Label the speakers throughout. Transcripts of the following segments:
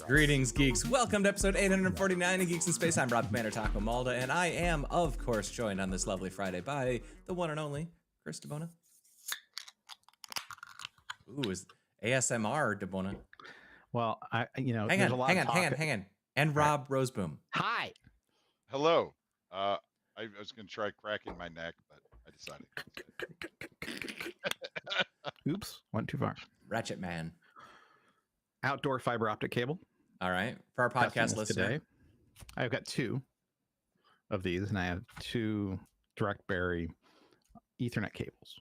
Speaker 1: Greetings, geeks. Welcome to episode 849 of Geeks in Space. I'm Rob Commander Taco Malda, and I am, of course, joined on this lovely Friday by the one and only Chris DeBona. Ooh, is ASMR DeBona?
Speaker 2: Well,
Speaker 1: hang on. And Rob Roseboom.
Speaker 2: Hi.
Speaker 3: Hello. I was going to try cracking my neck, but I decided.
Speaker 2: Oops, went too far.
Speaker 1: Ratchet Man.
Speaker 2: Outdoor fiber optic cable.
Speaker 1: All right. For our podcast listener.
Speaker 2: Today, I've got two of these, and I have two direct bury Ethernet cables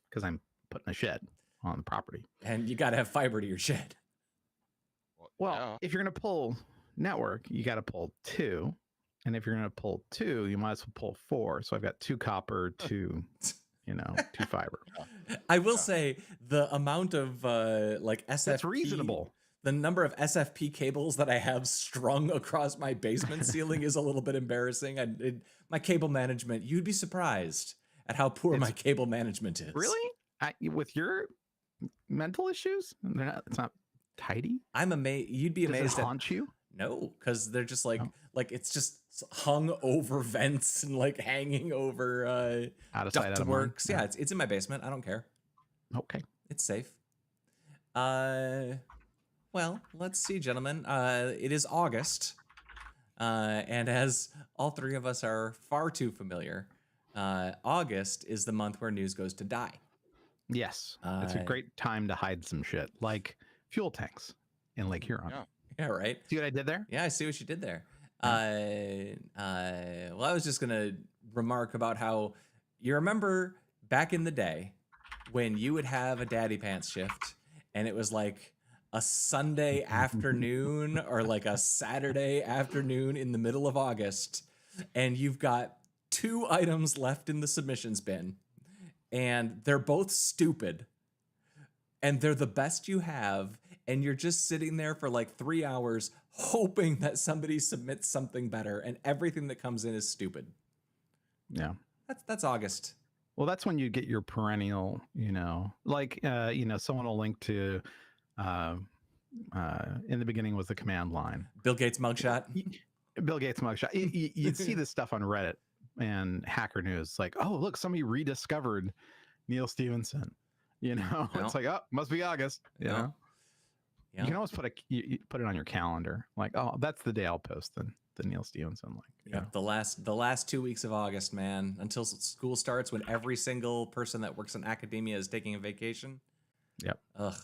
Speaker 2: because I'm putting a shed on the property.
Speaker 1: And you got to have fiber to your shed.
Speaker 2: Well, yeah. If you're going to pull network, you got to pull two. And if you're going to pull two, you might as well pull four. So I've got two copper, two fiber.
Speaker 1: I will say the amount of like SFP.
Speaker 2: That's reasonable.
Speaker 1: The number of SFP cables that I have strung across my basement ceiling is a little bit embarrassing. My cable management, you'd be surprised at how poor my cable management is.
Speaker 2: Really? With your mental issues? It's not tidy?
Speaker 1: I'm amazed. You'd be amazed.
Speaker 2: Does it haunt you?
Speaker 1: No, because they're just like it's just hung over vents and like hanging over
Speaker 2: out of sight, out of mind.
Speaker 1: Yeah, it's in my basement. I don't care.
Speaker 2: Okay.
Speaker 1: It's safe. Well, let's see, gentlemen. It is August, and as all three of us are far too familiar, August is the month where news goes to die.
Speaker 2: Yes, it's a great time to hide some shit, like fuel tanks in Lake Huron.
Speaker 1: Yeah, right.
Speaker 2: See what I did there?
Speaker 1: Yeah, I see what you did there. Well, I was just gonna remark about how you remember back in the day when you would have a daddy pants shift, and it was like a Sunday afternoon or like a Saturday afternoon in the middle of August, and you've got two items left in the submissions bin, and they're both stupid, and they're the best you have, and you're just sitting there for like 3 hours hoping that somebody submits something better, and everything that comes in is stupid.
Speaker 2: Yeah.
Speaker 1: That's August.
Speaker 2: Well, that's when you get your perennial, someone will link to in the beginning was the command line.
Speaker 1: Bill Gates mugshot.
Speaker 2: Bill Gates mugshot. You'd see this stuff on Reddit and Hacker News, like, oh, look, somebody rediscovered Neil Stephenson. It's like, oh, must be August. You know, you can always put it on your calendar, like, oh, that's the day I'll post the Neil Stephenson link.
Speaker 1: Yeah, the last 2 weeks of August, man, until school starts, when every single person that works in academia is taking a vacation.
Speaker 2: Yep.
Speaker 1: Ugh,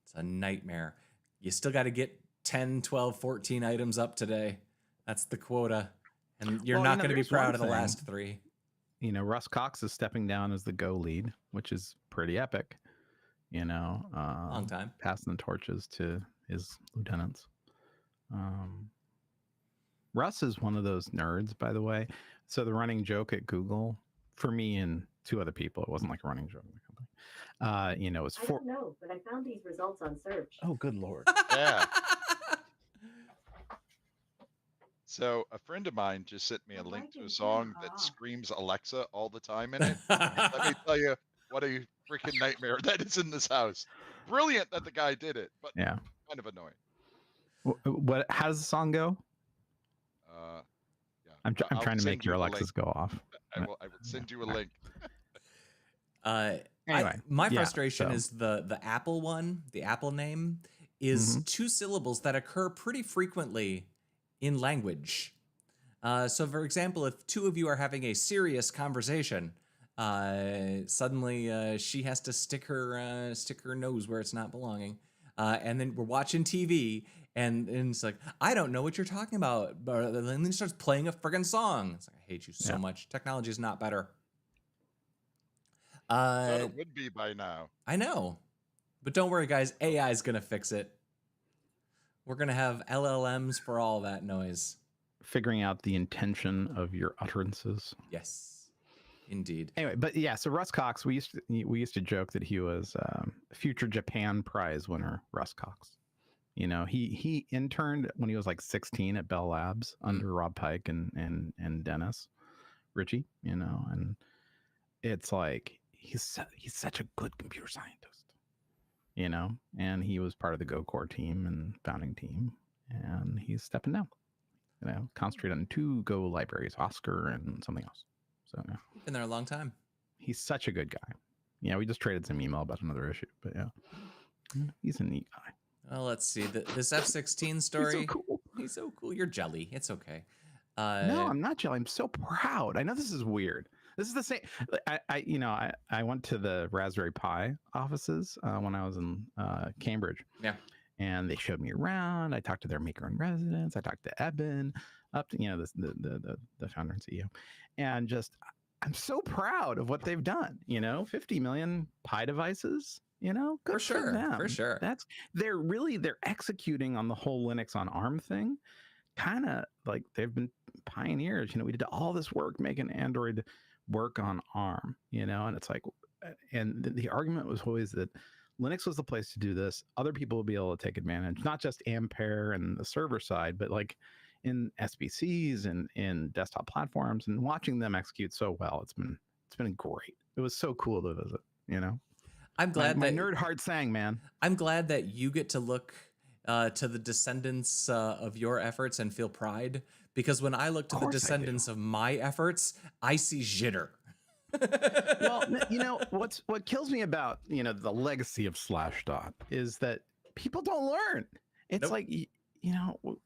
Speaker 1: it's a nightmare. You still got to get 10, 12, 14 items up today. That's the quota. And you're not going to be proud of the last three.
Speaker 2: Russ Cox is stepping down as the Go lead, which is pretty epic.
Speaker 1: Long time.
Speaker 2: Passing the torches to his lieutenants. Russ is one of those nerds, by the way. So the running joke at Google, for me and two other people, it wasn't like a running joke in the company. It was
Speaker 4: I don't know, but I found these results on search.
Speaker 2: Oh, good Lord.
Speaker 3: Yeah. So a friend of mine just sent me a link to a song that screams Alexa all the time in it. Let me tell you what a freaking nightmare that is in this house. Brilliant that the guy did it, but
Speaker 2: yeah,
Speaker 3: kind of annoying.
Speaker 2: How does the song go?
Speaker 3: Yeah.
Speaker 2: I'm trying to make your Alexas go off.
Speaker 3: I will send you a link.
Speaker 2: Anyway,
Speaker 1: my frustration is the Apple one. The Apple name is two syllables that occur pretty frequently in language. So, for example, if two of you are having a serious conversation, suddenly she has to stick her nose where it's not belonging, and then we're watching TV. And it's like, I don't know what you're talking about. And then he starts playing a friggin' song. It's like, I hate you so much. Technology is not better.
Speaker 3: It would be by now.
Speaker 1: I know. But don't worry, guys. AI is going to fix it. We're going to have LLMs for all that noise.
Speaker 2: Figuring out the intention of your utterances.
Speaker 1: Yes, indeed.
Speaker 2: Anyway, but yeah, so Russ Cox, we used to joke that he was future Japan Prize winner, Russ Cox. He interned when he was like 16 at Bell Labs under Rob Pike and Dennis Ritchie, and it's like he's such a good computer scientist, and he was part of the Go Core team and founding team, and he's stepping down. Concentrate on 2 Go libraries, Oscar and something else. So yeah.
Speaker 1: Been there a long time.
Speaker 2: He's such a good guy. Yeah, we just traded some email about another issue, but yeah, he's a neat guy.
Speaker 1: Well, let's see. This F-16 story.
Speaker 2: He's so cool.
Speaker 1: He's so cool. You're jelly. It's okay.
Speaker 2: No, I'm not jelly. I'm so proud. I know this is weird. This is the same. I went to the Raspberry Pi offices when I was in Cambridge.
Speaker 1: Yeah.
Speaker 2: And they showed me around. I talked to their maker in residence. I talked to Eben, up to the founder and CEO, and just I'm so proud of what they've done. 50 million Pi devices. Good
Speaker 1: for sure.
Speaker 2: them.
Speaker 1: For sure.
Speaker 2: They're executing on the whole Linux on ARM thing. Kind of like they've been pioneers. We did all this work making Android work on ARM. And it's like, and the argument was always that Linux was the place to do this. Other people will be able to take advantage, not just Ampere and the server side, but like in SBCs and in desktop platforms, and watching them execute so well. It's been great. It was so cool to visit,
Speaker 1: I'm glad
Speaker 2: my nerd heart sang, man.
Speaker 1: I'm glad that you get to look to the descendants of your efforts and feel pride, because when I look to the descendants of my efforts, I see jitter.
Speaker 2: Well, what kills me about the legacy of Slashdot is that people don't learn. It's like we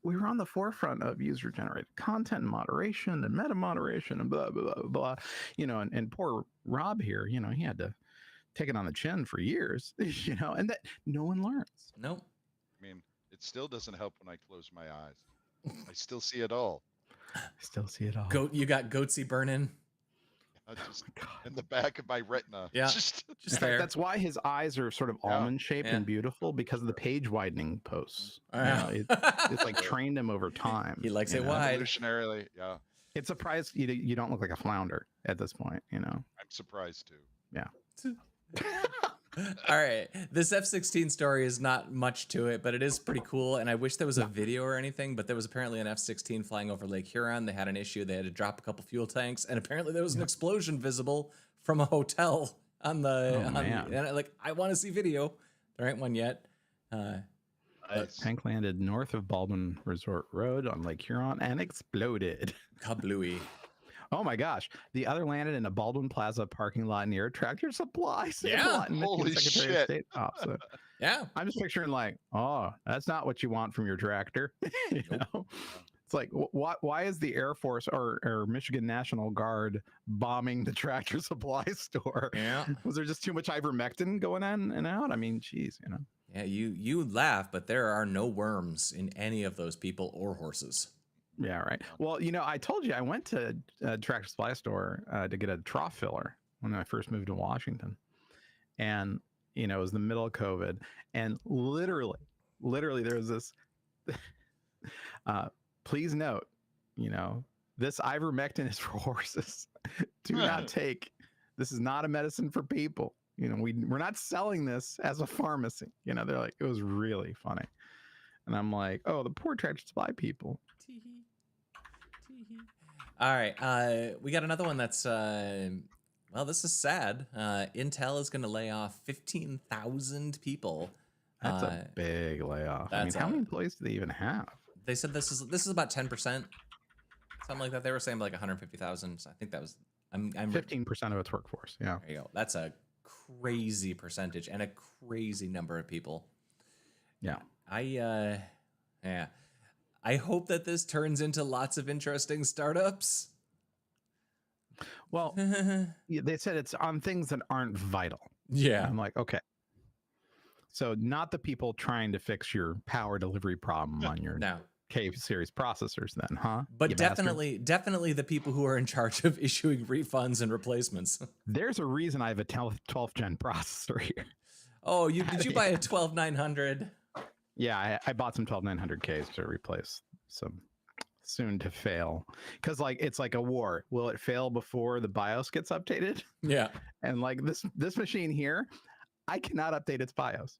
Speaker 2: were on the forefront of user generated content and moderation and meta moderation and blah blah blah, and poor Rob here, he had to take it on the chin for years, and that no one learns.
Speaker 1: Nope.
Speaker 3: I mean, it still doesn't help when I close my eyes. I still see it all.
Speaker 1: You got goatsy burning.
Speaker 3: Just in the back of my retina.
Speaker 1: Yeah.
Speaker 3: Just
Speaker 1: there.
Speaker 2: That's why his eyes are sort of almond shaped and beautiful, because of the page widening posts. It's like trained him over time.
Speaker 1: He likes it wide.
Speaker 3: Evolutionarily, yeah.
Speaker 2: It's surprised you don't look like a flounder at this point.
Speaker 3: I'm surprised too.
Speaker 2: Yeah.
Speaker 1: All right. This F-16 story is not much to it, but it is pretty cool. And I wish there was a video or anything, but there was apparently an F-16 flying over Lake Huron. They had an issue. They had to drop a couple fuel tanks, and apparently there was an explosion visible from a hotel on the, and I want to see video. There ain't one yet.
Speaker 2: Tank landed north of Baldwin Resort Road on Lake Huron and exploded.
Speaker 1: Kablooey.
Speaker 2: Oh my gosh. The other landed in a Baldwin Plaza parking lot near Tractor Supply.
Speaker 1: Yeah.
Speaker 3: Holy shit.
Speaker 2: So
Speaker 1: yeah.
Speaker 2: I'm just picturing like, oh, that's not what you want from your tractor. It's like, why is the Air Force or Michigan National Guard bombing the Tractor Supply store?
Speaker 1: Yeah.
Speaker 2: Was there just too much ivermectin going in and out? I mean, geez,
Speaker 1: Yeah, you laugh, but there are no worms in any of those people or horses.
Speaker 2: Yeah, right. Well, I told you I went to a Tractor Supply store to get a trough filler when I first moved to Washington. And, it was the middle of COVID. And literally there was this, please note, this ivermectin is for horses. Do not take, this is not a medicine for people. We're not selling this as a pharmacy. They're like, it was really funny. And I'm like, oh, the poor Tractor Supply people.
Speaker 1: All right, we got another one that's well, this is sad. Intel is going to lay off 15,000 people.
Speaker 2: That's a big layoff. I mean, how many employees do they even have?
Speaker 1: They said this is about 10%, something like that. They were saying like 150,000. So I think that was I'm
Speaker 2: 15% of its workforce. Yeah,
Speaker 1: there you go. That's a crazy percentage and a crazy number of people.
Speaker 2: Yeah,
Speaker 1: I hope that this turns into lots of interesting startups.
Speaker 2: Well, they said it's on things that aren't vital.
Speaker 1: Yeah.
Speaker 2: I'm like, okay. So not the people trying to fix your power delivery problem on your K series processors then, huh?
Speaker 1: But definitely the people who are in charge of issuing refunds and replacements.
Speaker 2: There's a reason I have a 12th gen processor here.
Speaker 1: Oh, did you buy a 12900?
Speaker 2: Yeah, I bought some 12900Ks to replace some soon to fail, because it's like a war. Will it fail before the BIOS gets updated?
Speaker 1: Yeah.
Speaker 2: And like this machine here, I cannot update its BIOS.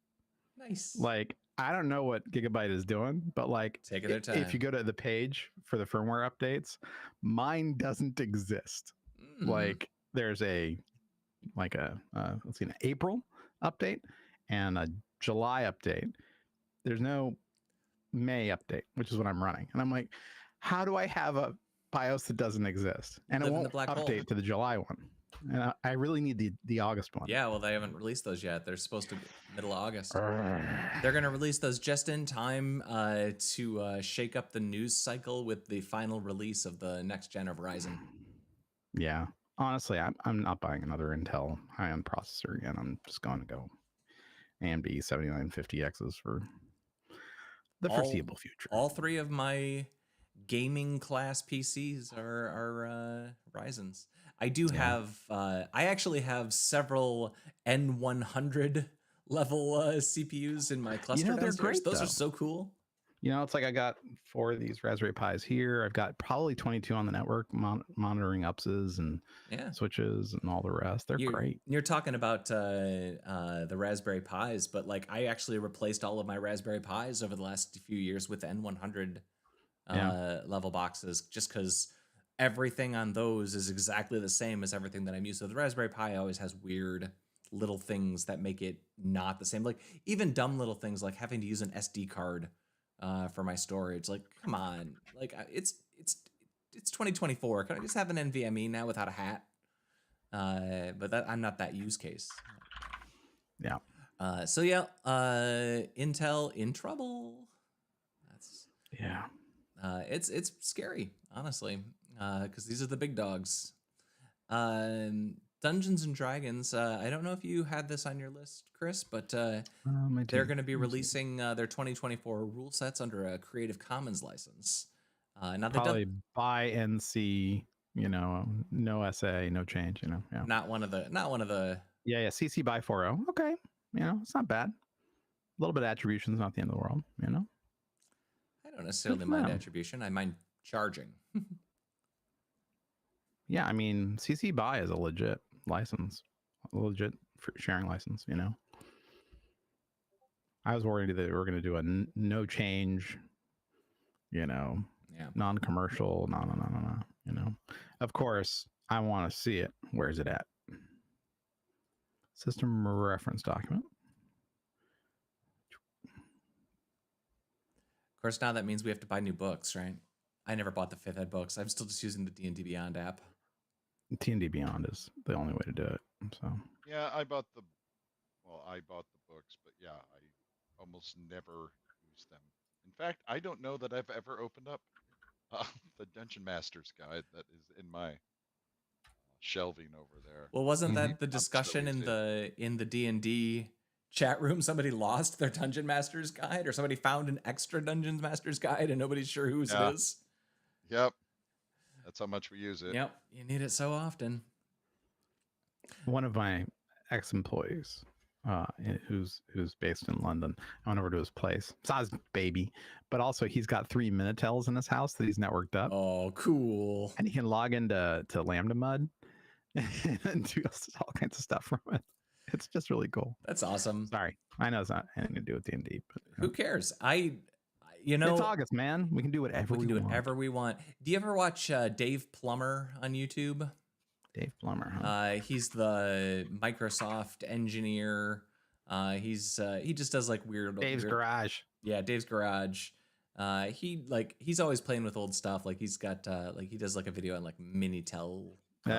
Speaker 1: Nice.
Speaker 2: Like, I don't know what Gigabyte is doing, but like,
Speaker 1: taking their time.
Speaker 2: If you go to the page for the firmware updates, mine doesn't exist. Like, there's a like a let's see, an April update and a July update. There's no May update, which is what I'm running. And I'm like, how do I have a BIOS that doesn't exist? And it
Speaker 1: Live in
Speaker 2: won't
Speaker 1: the black
Speaker 2: update
Speaker 1: hole.
Speaker 2: to the July one. And I really need the August one.
Speaker 1: Yeah, well, they haven't released those yet. They're supposed to be middle of August. They're going to release those just in time to shake up the news cycle with the final release of the next gen of Ryzen.
Speaker 2: Yeah. Honestly, I'm not buying another Intel high-end processor again. I'm just going to go AMD 7950Xs for the foreseeable future.
Speaker 1: All three of my gaming class PCs are Ryzen's. I do have, I actually have several N100 level CPUs in my cluster.
Speaker 2: They're great.
Speaker 1: Those are so cool.
Speaker 2: It's like I got 4 of these Raspberry Pis here. I've got probably 22 on the network monitoring UPSs and switches and all the rest. They're great.
Speaker 1: You're talking about the Raspberry Pis, but like I actually replaced all of my Raspberry Pis over the last few years with N100 level boxes, just because everything on those is exactly the same as everything that I'm used to. The Raspberry Pi always has weird little things that make it not the same. Like even dumb little things like having to use an SD card for my storage. Like, come on, like it's 2024. Can I just have an NVMe now without a hat? But I'm not that use case.
Speaker 2: Yeah.
Speaker 1: So yeah, Intel in trouble. That's it's scary, honestly, because these are the big dogs. Dungeons and Dragons. I don't know if you had this on your list, Chris, but they're going to be releasing their 2024 rule sets under a Creative Commons license. Now they
Speaker 2: probably by NC, no SA, no change, Yeah.
Speaker 1: Not one of the.
Speaker 2: Yeah. CC by 4.0. Okay, it's not bad. A little bit of attribution is not the end of the world,
Speaker 1: I don't necessarily mind attribution. I mind charging.
Speaker 2: Yeah, I mean, CC BY is a legit license, a legit sharing license, I was worried that we were going to do a no change, non-commercial, no. Of course, I want to see it. Where's it at? System reference document.
Speaker 1: Of course, now that means we have to buy new books, right? I never bought the 5th Ed books. I'm still just using the D&D Beyond app.
Speaker 2: D&D Beyond is the only way to do it. So
Speaker 3: yeah, I bought the books, but yeah, I almost never use them. In fact, I don't know that I've ever opened up the Dungeon Master's Guide that is in my shelving over there.
Speaker 1: Well, wasn't that the discussion in the D&D chat room? Somebody lost their Dungeon Master's Guide, or somebody found an extra Dungeon Master's Guide and nobody's sure whose it is.
Speaker 3: Yep. That's how much we use it.
Speaker 1: Yep. You need it so often.
Speaker 2: One of my ex-employees, who's based in London, I went over to his place. Saw his baby, but also he's got 3 Minitels in his house that he's networked up.
Speaker 1: Oh, cool.
Speaker 2: And he can log into Lambda Mud and do all kinds of stuff from it. It's just really cool.
Speaker 1: That's awesome.
Speaker 2: Sorry, I know it's not anything to do with D&D, but
Speaker 1: who cares? It's
Speaker 2: August, man. We can do whatever
Speaker 1: we want. Do you ever watch Dave Plummer on YouTube?
Speaker 2: Dave Plummer, huh?
Speaker 1: He's the Microsoft engineer. He just does like weird
Speaker 2: Dave's Garage.
Speaker 1: Yeah, Dave's Garage. He's always playing with old stuff. Like he's got he does like a video on like Minitel.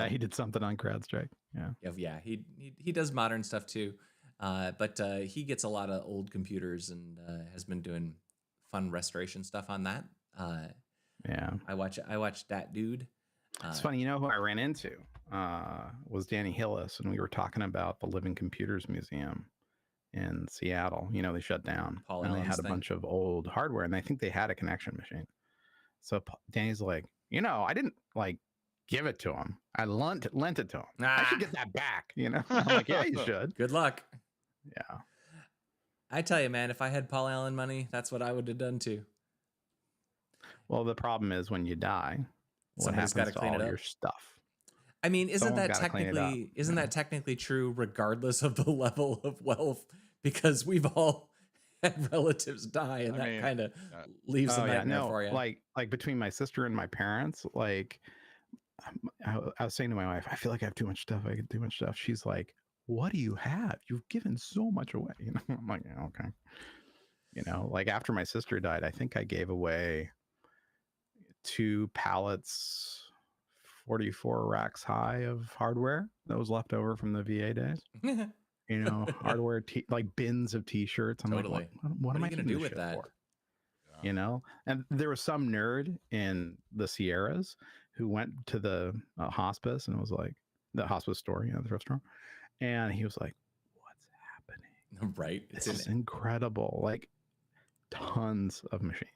Speaker 2: He did something on CrowdStrike.
Speaker 1: Yeah. He does modern stuff too. But he gets a lot of old computers and has been doing fun restoration stuff on that. I watch that dude.
Speaker 2: It's funny, who I ran into was Danny Hillis, and we were talking about the Living Computers Museum in Seattle. They shut down, and they had a bunch of old hardware, and I think they had a connection machine. So Danny's like, I didn't give it to him. I lent it to him. I should get that back. I'm like, yeah, you should.
Speaker 1: Good luck.
Speaker 2: Yeah.
Speaker 1: I tell you, man, if I had Paul Allen money, that's what I would have done too.
Speaker 2: Well, the problem is when you die,
Speaker 1: somebody's got to clean it up.
Speaker 2: Your stuff.
Speaker 1: I mean, isn't that technically true regardless of the level of wealth? Because we've all had relatives die, and that kind of leaves a nightmare for you.
Speaker 2: Like between my sister and my parents, I was saying to my wife, I feel like I have too much stuff. I get too much stuff. She's like, what do you have? You've given so much away. You know, I'm like, yeah, okay. You know, like after my sister died, I think I gave away 2 pallets, 44 racks high of hardware that was left over from the VA days. You know, hardware, like bins of T-shirts. I'm
Speaker 1: Totally.
Speaker 2: like, what am I
Speaker 1: going to do with that?
Speaker 2: For? You know, and there was some nerd in the Sierras who went to the hospice and was like, the hospice store, you know, the thrift store, and he was like, "What's happening?"
Speaker 1: Right?
Speaker 2: This is incredible. Like tons of machines,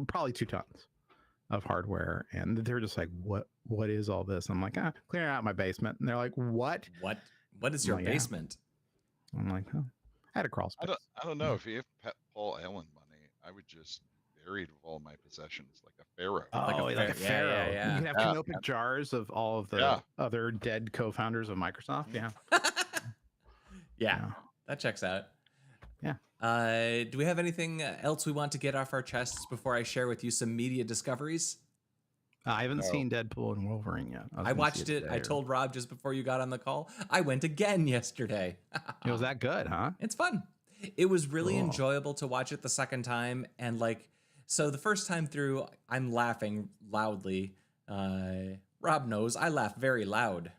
Speaker 2: probably 2 tons of hardware, and they're just like, "What is all this?" I'm like, clearing out my basement, and they're like, "What?
Speaker 1: What is your basement?"
Speaker 2: Yeah. I'm like, oh, I had a crawl space.
Speaker 3: I don't know if you have Paul Allen money. I would just bury it with all my possessions like a pharaoh.
Speaker 2: Oh, like a pharaoh.
Speaker 1: Yeah.
Speaker 2: You can have canopic jars of all of the other dead co-founders of Microsoft. Yeah.
Speaker 1: Yeah. That checks out.
Speaker 2: Yeah.
Speaker 1: Do we have anything else we want to get off our chests before I share with you some media discoveries?
Speaker 2: I haven't seen Deadpool and Wolverine yet.
Speaker 1: I watched it. I told Rob just before you got on the call. I went again yesterday.
Speaker 2: It was that good, huh?
Speaker 1: It's fun. It was really enjoyable to watch it the second time. And like, so the first time through, I'm laughing loudly. Rob knows I laugh very loud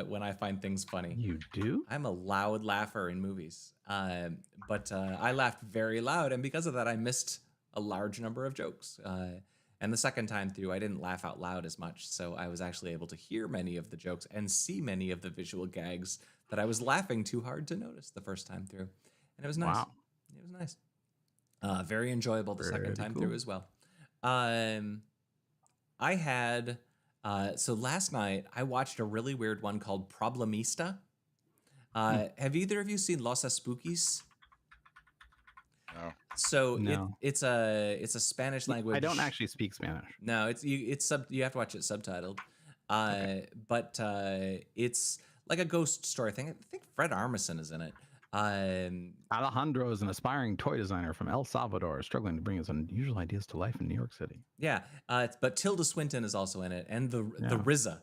Speaker 1: when I find things funny.
Speaker 2: You do?
Speaker 1: I'm a loud laugher in movies. But I laughed very loud. And because of that, I missed a large number of jokes. And the second time through, I didn't laugh out loud as much. So I was actually able to hear many of the jokes and see many of the visual gags that I was laughing too hard to notice the first time through. And it was nice.
Speaker 2: Wow.
Speaker 1: It was nice. Very enjoyable the second time through as well. I had, so last night I watched a really weird one called Problemista. Have either of you seen Los Spookies?
Speaker 3: No.
Speaker 1: So it's a Spanish language.
Speaker 2: I don't actually speak Spanish.
Speaker 1: No, you have to watch it subtitled. But it's like a ghost story thing. I think Fred Armisen is in it.
Speaker 2: Alejandro is an aspiring toy designer from El Salvador, struggling to bring his unusual ideas to life in New York City.
Speaker 1: Yeah, but Tilda Swinton is also in it, and the RZA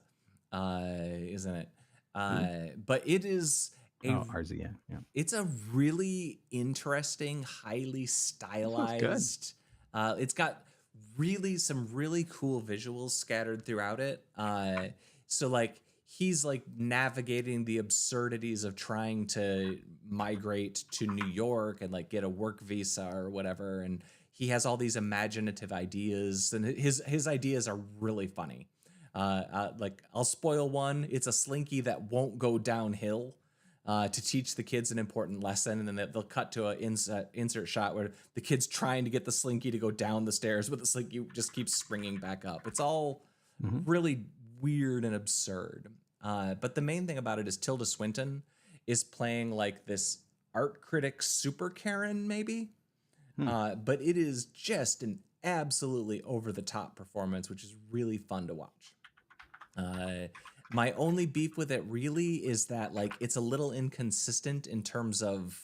Speaker 1: is in it. But it is
Speaker 2: RZA. Yeah.
Speaker 1: It's a really interesting, highly stylized. It's got some really cool visuals scattered throughout it. So like he's like navigating the absurdities of trying to migrate to New York and like get a work visa or whatever, and he has all these imaginative ideas, and his ideas are really funny. Like I'll spoil one. It's a slinky that won't go downhill. To teach the kids an important lesson, and then they'll cut to an insert shot where the kid's trying to get the slinky to go down the stairs, but the slinky just keeps springing back up. It's all really weird and absurd. But the main thing about it is Tilda Swinton is playing like this art critic super Karen, maybe. But it is just an absolutely over-the-top performance, which is really fun to watch. My only beef with it really is that like it's a little inconsistent in terms of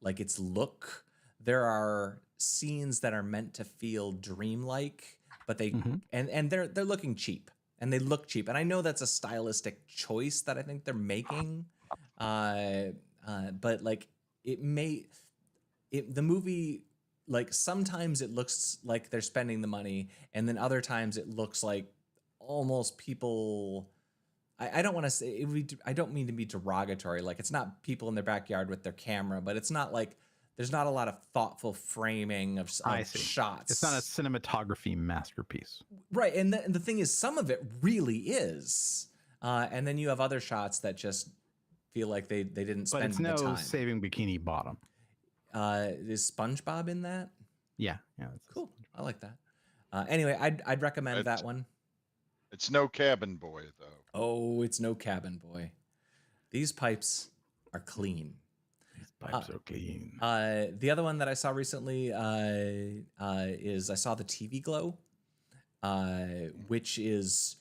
Speaker 1: like its look. There are scenes that are meant to feel dreamlike, but they and they're looking cheap, and they look cheap. And I know that's a stylistic choice that I think they're making. But like the movie, like sometimes it looks like they're spending the money, and then other times it looks like almost people. I don't want to say I don't mean to be derogatory. Like it's not people in their backyard with their camera, but it's not like there's not a lot of thoughtful framing of shots.
Speaker 2: It's not a cinematography masterpiece,
Speaker 1: right? And the thing is, some of it really is, and then you have other shots that just feel like they didn't spend.
Speaker 2: But it's
Speaker 1: the time.
Speaker 2: Saving Bikini Bottom.
Speaker 1: Is SpongeBob in that?
Speaker 2: Yeah,
Speaker 1: Cool. I like that. Anyway, I'd recommend that one.
Speaker 3: It's no Cabin Boy, though.
Speaker 1: Oh, it's no Cabin Boy. These pipes are clean.
Speaker 2: These pipes are clean.
Speaker 1: The other one that I saw recently is I saw The TV Glow, which is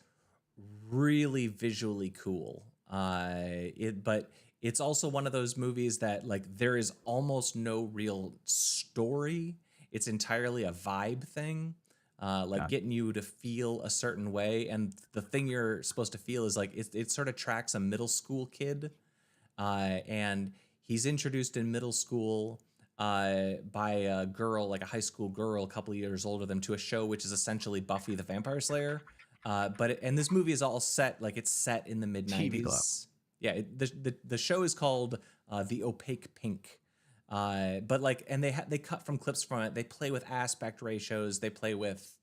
Speaker 1: really visually cool. But it's also one of those movies that like there is almost no real story. It's entirely a vibe thing. like getting you to feel a certain way. And the thing you're supposed to feel is like it sort of tracks a middle school kid, and he's introduced in middle school by a girl, like a high school girl, a couple of years older than, to a show which is essentially Buffy the Vampire Slayer. And this movie is all set, like it's set in the mid '90s. Yeah, the show is called The Opaque Pink. But like, and they cut from clips from it. They play with aspect ratios. They play with,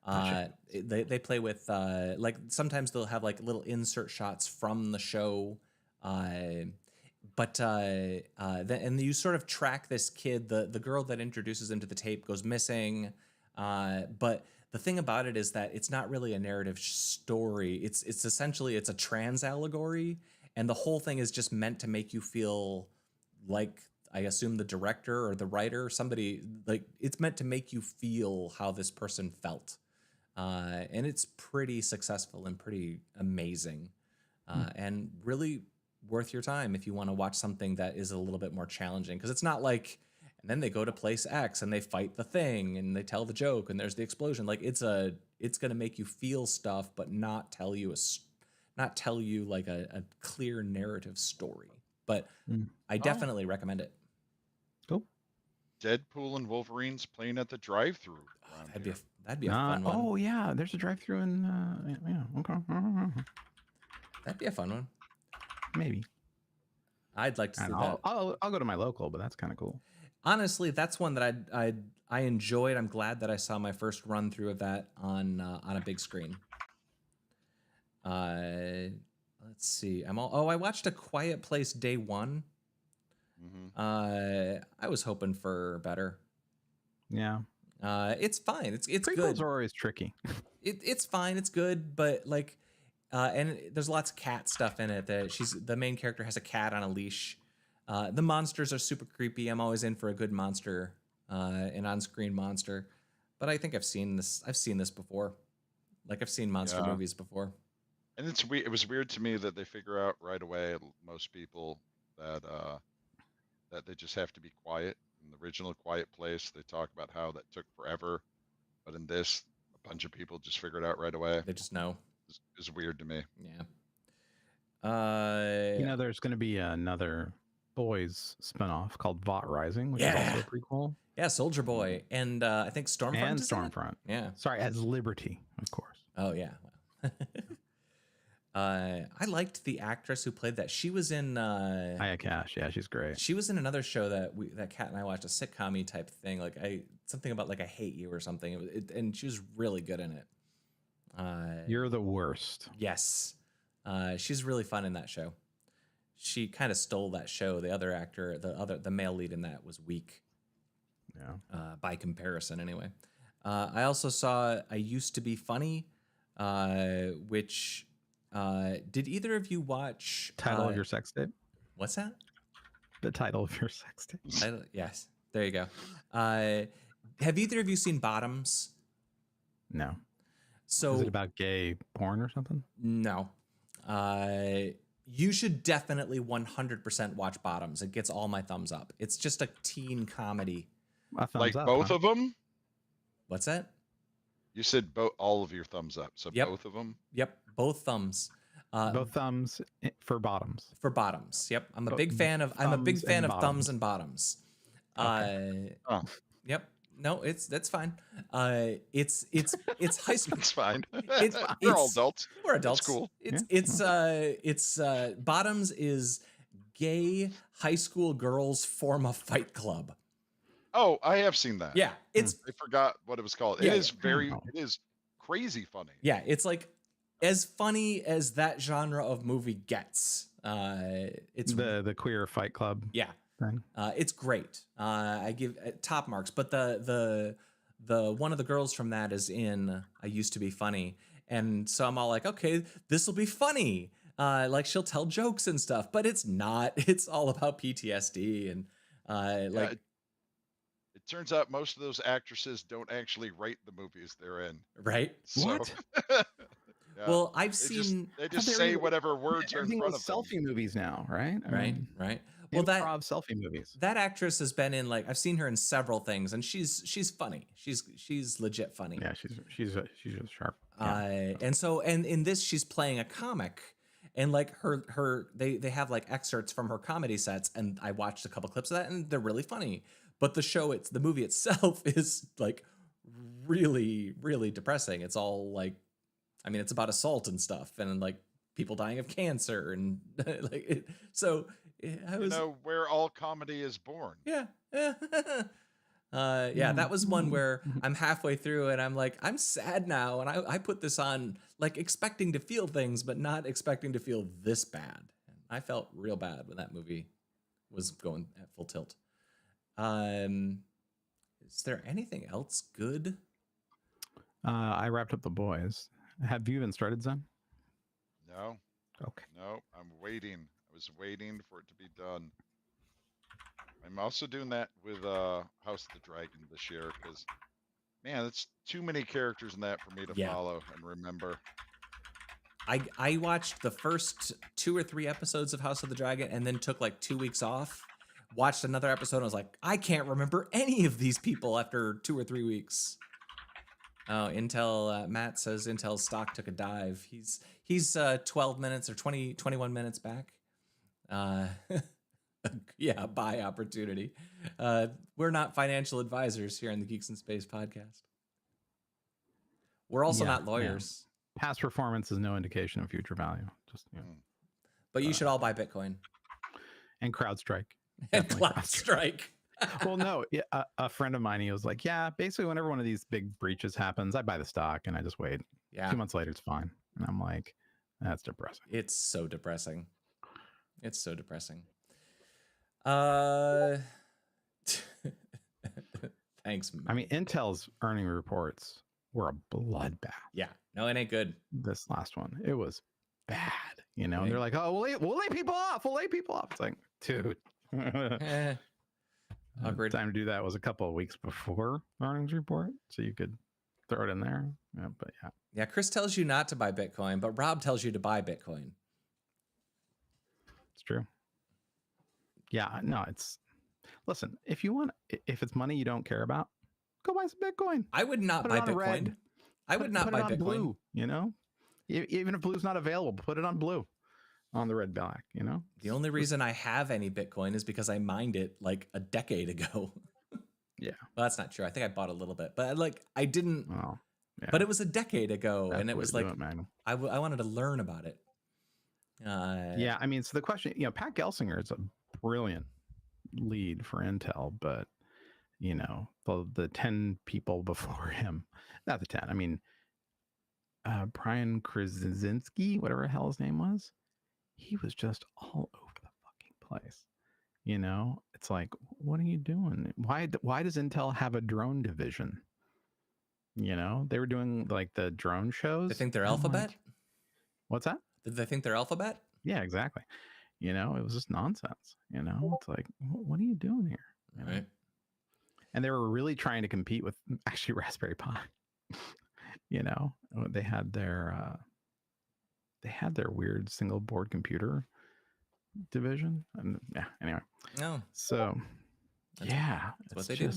Speaker 1: they play with like sometimes they'll have like little insert shots from the show. And you sort of track this kid. The girl that introduces him to the tape goes missing. But the thing about it is that it's not really a narrative story. It's essentially a trans allegory, and the whole thing is just meant to make you feel like, I assume the director or the writer, somebody, like it's meant to make you feel how this person felt. And it's pretty successful and pretty amazing, and really worth your time if you want to watch something that is a little bit more challenging. Because it's not like, and then they go to place X and they fight the thing and they tell the joke and there's the explosion. Like it's going to make you feel stuff, but not tell you like a clear narrative story. But I definitely recommend it.
Speaker 2: Cool.
Speaker 3: Deadpool and Wolverine's playing at the drive-through.
Speaker 1: That'd be a fun one.
Speaker 2: Oh yeah, there's a drive-through in yeah. Okay.
Speaker 1: That'd be a fun one.
Speaker 2: Maybe.
Speaker 1: I'd like to see that.
Speaker 2: I'll go to my local, but that's kind of cool.
Speaker 1: Honestly, that's one that I enjoyed. I'm glad that I saw my first run through of that on a big screen. Let's see. I watched A Quiet Place day one. I was hoping for better.
Speaker 2: Yeah.
Speaker 1: It's fine. It's
Speaker 2: Prequels
Speaker 1: good.
Speaker 2: are always tricky.
Speaker 1: It's fine. It's good, but like, and there's lots of cat stuff in it. The main character has a cat on a leash. The monsters are super creepy. I'm always in for a good monster, an on-screen monster. But I think I've seen this before. Like I've seen monster movies before.
Speaker 3: And it was weird to me that they figure out right away, most people, that they just have to be quiet. In the original Quiet Place, they talk about how that took forever, but in this, a bunch of people just figured out right away.
Speaker 1: They just know.
Speaker 3: It's weird to me.
Speaker 1: Yeah.
Speaker 2: There's going to be another Boys spinoff called Vought Rising, which is also a prequel.
Speaker 1: Yeah, Soldier Boy, and I think Stormfront.
Speaker 2: And Stormfront.
Speaker 1: Yeah.
Speaker 2: Sorry, as Liberty, of course.
Speaker 1: Oh yeah. I liked the actress who played that. She was in
Speaker 2: Aya Cash. Yeah, she's great.
Speaker 1: She was in another show that Kat and I watched, a sitcom-y type thing, like something about like I Hate You or something. And she was really good in it.
Speaker 2: You're the worst.
Speaker 1: Yes. She's really fun in that show. She kind of stole that show. The other actor, the male lead in that, was weak.
Speaker 2: Yeah.
Speaker 1: By comparison, anyway. I also saw I Used to Be Funny, which did either of you watch?
Speaker 2: Title of your sex tape?
Speaker 1: What's that?
Speaker 2: The title of your sex tape.
Speaker 1: Yes, there you go. Have either of you seen Bottoms?
Speaker 2: No.
Speaker 1: So
Speaker 2: is it about gay porn or something?
Speaker 1: No. You should definitely 100% watch Bottoms. It gets all my thumbs up. It's just a teen comedy.
Speaker 3: Like up, both of them?
Speaker 1: What's that?
Speaker 3: You said all of your thumbs up. So both of them?
Speaker 1: Yep, both thumbs.
Speaker 2: Both thumbs for Bottoms.
Speaker 1: For Bottoms. Yep. I'm a big fan of thumbs and bottoms.
Speaker 2: Okay.
Speaker 1: Yep. No, that's fine. It's high school.
Speaker 3: It's fine.
Speaker 1: We're
Speaker 3: all adults.
Speaker 1: We're adults.
Speaker 3: It's cool.
Speaker 1: It's Bottoms is gay high school girls form a fight club.
Speaker 3: Oh, I have seen that.
Speaker 1: Yeah, I
Speaker 3: forgot what it was called.
Speaker 1: Yeah,
Speaker 3: it is crazy funny.
Speaker 1: Yeah, it's like as funny as that genre of movie gets. It's
Speaker 2: the queer fight club.
Speaker 1: Yeah.
Speaker 2: Thing.
Speaker 1: It's great. I give top marks. But the one of the girls from that is in I Used to Be Funny, and so I'm all like, okay, this will be funny. Like she'll tell jokes and stuff, but it's not. It's all about PTSD and like.
Speaker 3: It turns out most of those actresses don't actually write the movies they're in.
Speaker 1: Right?
Speaker 3: So.
Speaker 1: What?
Speaker 3: Yeah.
Speaker 1: Well, I've
Speaker 3: They
Speaker 1: seen
Speaker 3: just say whatever words are in
Speaker 2: Everything
Speaker 3: front
Speaker 2: with
Speaker 3: of them.
Speaker 2: selfie movies now, right? I
Speaker 1: right,
Speaker 2: mean,
Speaker 1: right. Well,
Speaker 2: improv selfie movies.
Speaker 1: that actress has been in like I've seen her in several things, and she's funny. She's legit funny.
Speaker 2: Yeah, she's just sharp. Yeah.
Speaker 1: And in this she's playing a comic, and like they have like excerpts from her comedy sets, and I watched a couple clips of that, and they're really funny. But the movie itself is like really, really depressing. It's all like, I mean, it's about assault and stuff, and like people dying of cancer, and like
Speaker 3: Where all comedy is born.
Speaker 1: Yeah. That was one where I'm halfway through and I'm like, I'm sad now. And I put this on like expecting to feel things, but not expecting to feel this bad. And I felt real bad when that movie was going at full tilt. Is there anything else good?
Speaker 2: I wrapped up The Boys. Have you even started, Zen?
Speaker 3: No.
Speaker 2: Okay.
Speaker 3: No, I'm waiting. I was waiting for it to be done. I'm also doing that with House of the Dragon this year because, man, it's too many characters in that for me to follow and remember.
Speaker 1: I watched the first 2 or 3 episodes of House of the Dragon and then took like 2 weeks off. Watched another episode and was like, I can't remember any of these people after 2 or 3 weeks. Oh, Matt says Intel's stock took a dive. He's 12 minutes or 21 minutes back. Yeah, buy opportunity. We're not financial advisors here on the Geeks in Space podcast. We're also not lawyers.
Speaker 2: Yeah. Past performance is no indication of future value. Just
Speaker 1: But you should all buy Bitcoin.
Speaker 2: And CrowdStrike.
Speaker 1: And CrowdStrike.
Speaker 2: Well, no, a friend of mine, he was like, yeah, basically whenever one of these big breaches happens, I buy the stock and I just wait.
Speaker 1: Yeah.
Speaker 2: 2 months later, it's fine. And I'm like, that's depressing.
Speaker 1: It's so depressing. It's so depressing. Thanks.
Speaker 2: I mean, Intel's earning reports were a bloodbath.
Speaker 1: Yeah. No, it ain't good.
Speaker 2: This last one, it was bad. You know, they're like, oh, we'll lay people off. We'll lay people off. It's like, dude.
Speaker 1: Awkward.
Speaker 2: Time to do that was a couple of weeks before earnings report, so you could throw it in there. Yeah, but yeah.
Speaker 1: Yeah, Chris tells you not to buy Bitcoin, but Rob tells you to buy Bitcoin.
Speaker 2: It's true. Yeah, no, listen, if it's money you don't care about, go buy some Bitcoin.
Speaker 1: I would not buy Bitcoin.
Speaker 2: Red.
Speaker 1: I would not buy Bitcoin.
Speaker 2: Blue, you know? Even if blue's not available, put it on blue. On the red back, you know?
Speaker 1: The only reason I have any Bitcoin is because I mined it like a decade ago.
Speaker 2: Yeah.
Speaker 1: Well, that's not true. I think I bought a little bit, but I didn't.
Speaker 2: Oh, yeah.
Speaker 1: But it was a decade ago,
Speaker 2: That's
Speaker 1: and it was like I wanted to learn about it.
Speaker 2: Yeah, I mean, so the question, Pat Gelsinger is a brilliant lead for Intel, but the 10 people before him, not the 10. I mean, Brian Krasinski, whatever the hell his name was. He was just all over the fucking place. It's like, what are you doing? Why does Intel have a drone division? They were doing like the drone shows.
Speaker 1: They think they're Alphabet?
Speaker 2: What's that?
Speaker 1: Did they think they're Alphabet?
Speaker 2: Yeah, exactly. It was just nonsense. It's like, what are you doing here?
Speaker 1: Right.
Speaker 2: And they were really trying to compete with actually Raspberry Pi. They had their weird single board computer division, and yeah. Anyway,
Speaker 1: no.
Speaker 2: So that's
Speaker 1: what they do.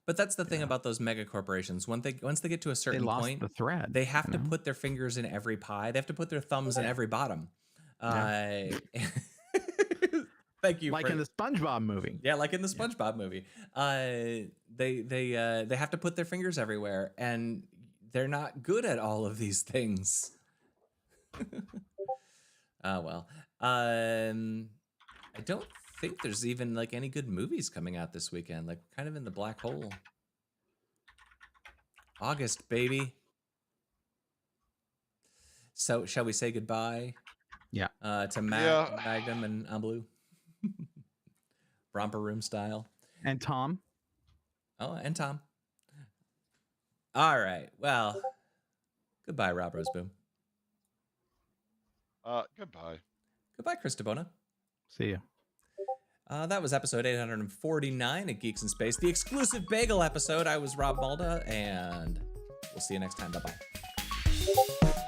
Speaker 1: But that's the thing about those mega corporations. Once they get to a certain point,
Speaker 2: the thread.
Speaker 1: They have to put their fingers in every pie. They have to put their thumbs in every bottom. Thank you.
Speaker 2: Like in the SpongeBob movie.
Speaker 1: Yeah, like in the SpongeBob movie. They have to put their fingers everywhere, and they're not good at all of these things. Oh well. I don't think there's even like any good movies coming out this weekend. Like kind of in the black hole. August, baby. So shall we say goodbye?
Speaker 2: Yeah.
Speaker 1: To Matt, Magnum, and Amblue. Romper room style.
Speaker 2: And Tom.
Speaker 1: Oh, and Tom. All right. Well, goodbye, Rob Roseboom.
Speaker 3: Goodbye.
Speaker 1: Goodbye, Chris DeBona.
Speaker 2: See you.
Speaker 1: That was episode 849 of Geeks in Space, the exclusive bagel episode. I was Rob Malda, and we'll see you next time. Bye-bye. Bye.